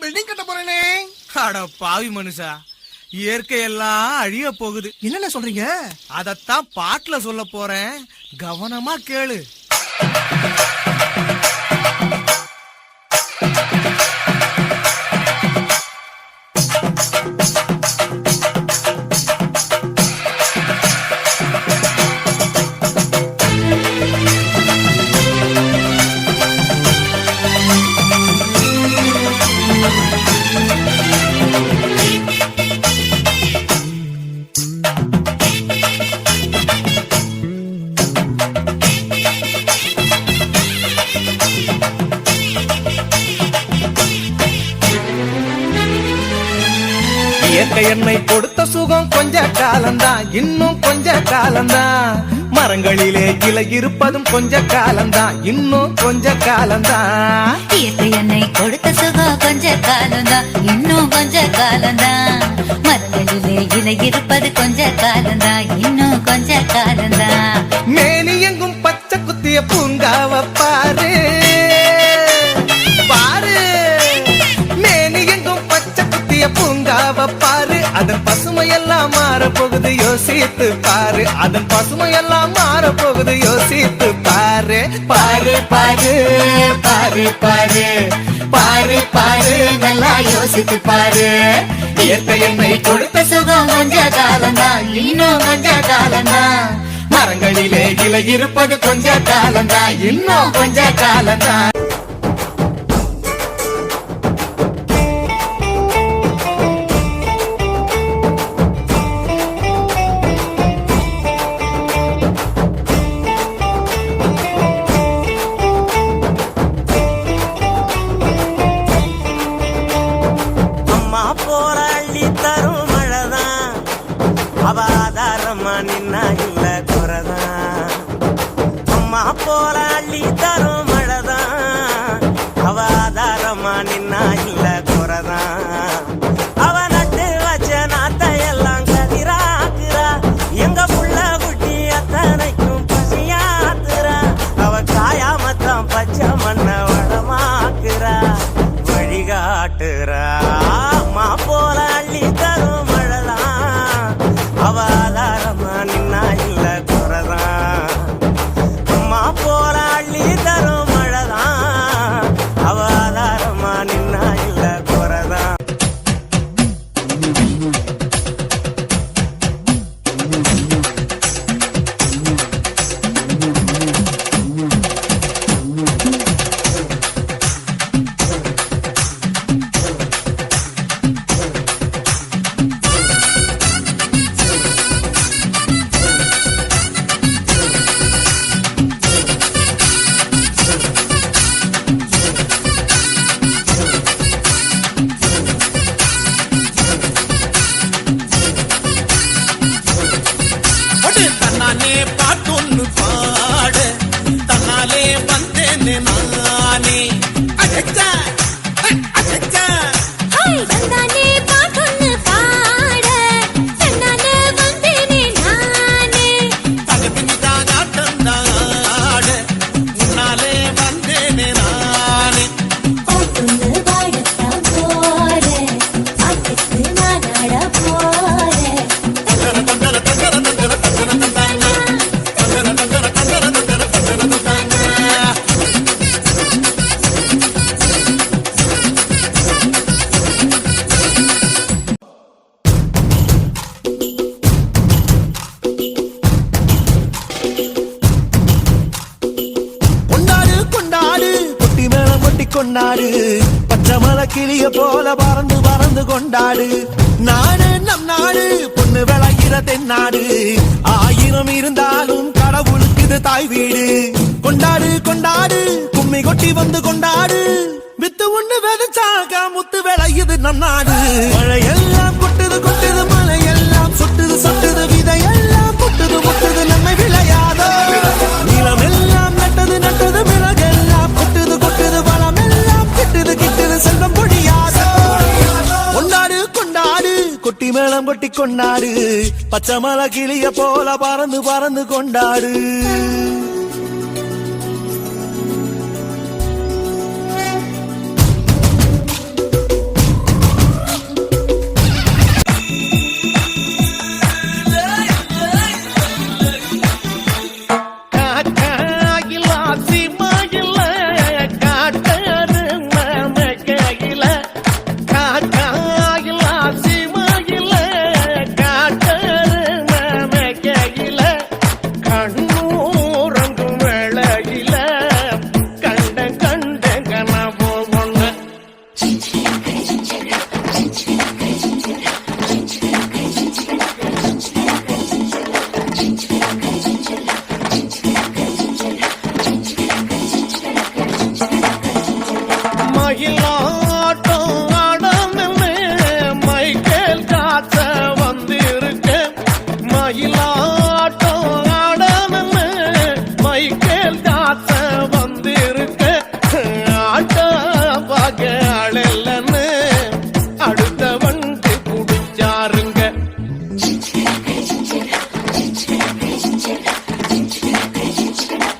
Building கட்ட போறேனே. அட பாவி மனுஷா, இயற்கை எல்லாம் அழிய போகுது. என்னென்ன சொல்றீங்க? அதத்தான் பாட்டுல சொல்ல போறேன், கவனமா கேளு. இயற்கை என்னை கொடுத்த சுகம் கொஞ்ச காலம்தான், இன்னும் கொஞ்ச காலம்தான். மரங்களிலே இலை இருப்பதும் கொஞ்ச காலம்தான், இன்னும் கொஞ்ச காலம்தான். இயற்கை என்னை கொடுத்த சுகம் கொஞ்ச காலம்தான், இன்னும் கொஞ்ச காலம்தான். மரங்களிலே இலை இருப்பது கொஞ்ச காலம்தான், இன்னும் கொஞ்ச காலம்தான். மேனி எங்கும் பச்சை குத்திய பூங்காவ பாரு பாரு, மேனி எங்கும் பச்சை குத்திய பூங்காவ பாரு. அதன் பசுமையெல்லாம் மாற போகுது, யோசித்து பாரு. அதன் பசுமையெல்லாம் மாற போகுது, யோசித்து பாரு. பாரு பாரு பாரு பாரு பாரு பாரு, நல்லா யோசித்து பாரு. இயற்கை என்னை கொடுத்த சுகம் கொஞ்ச காலம்தான், இன்னும் கொஞ்ச காலம்தான். மரங்களிலே இலை இருப்பது கொஞ்ச காலம்தான், இன்னும் கொஞ்ச காலம்தான். நின்னா இல்ல குறதான், அம்மா போல அள்ளி தரும் மழைதான். அவ ஆதாரமா நின்னா இல்ல குறதான். அவ நட்டு வச்ச நாத்தையெல்லாம் கதிராக்குறா, எங்க புள்ள குட்டி அத்தனைக்கும் பசியாத்துறா. அவ காயாமத்தான் பச்சை மண்ண வளமாக்குறா, வழிகாட்டுறா. அம்மா போல அள்ளி தரும் மழைதான், அவ ஆதாரமா நின்னா இல்ல குறதான். அம்மா போல அள்ளி தரும் மழைதான், அவ ஆதாரமா நின்னா இல்ல குறதான். தன்னாலே பாட்டொன்னு பாட, தன்னாலே வந்தேனே நானே. அச்சா அச்சா தன்னாலே பாட்டொன்னு பாட, தன்னாலே வந்தேனே நானே. தகதினிதான் ஆட்டந்தாட, முன்னாலே வந்தேனே நானே. பாட்டொன்னு பாடத்தான் போறேன், பாட்டுக்கு நான் ஆட போறேன். கொண்டாடு கொண்டாடு, குட்டி மேளம் கொட்டி கொண்டாடு. பச்சை மலை கிளிய போல பறந்து பறந்து கொண்டாடு. நாடு நம் நாடு, பொண்ணு விளையிற தென்னாடு. ஆயிரம் இருந்தாலும் கடவுளுக்கு இது தாய் வீடு. கொண்டாடு கொண்டாடு, கும்மி கொட்டி வந்து கொண்டாடு. வித்து ஒண்ணு விதைச்சாக்கா முத்து விளையுது நம் நாடு. மழையெல்லாம் கொட்டுது கொட்டுது, மலையெல்லாம் சொட்டுது சொட்டுது, விதையெல்லாம் கொட்டுது முட்டுது, நம்மை விளையாதோ. நிலமெல்லாம் நட்டது நட்டது, மிளகெல்லாம் கொட்டுது கொட்டுது, வளமெல்லாம் கிட்டுது கிட்டுது, செல்வம் பொழியாதோ. கொண்டாடு கொண்டாடு, கொட்டி மேளம் கொட்டி கொண்டாடு. பச்சை மலை கிளிய போல பறந்து பறந்து கொண்டாடு.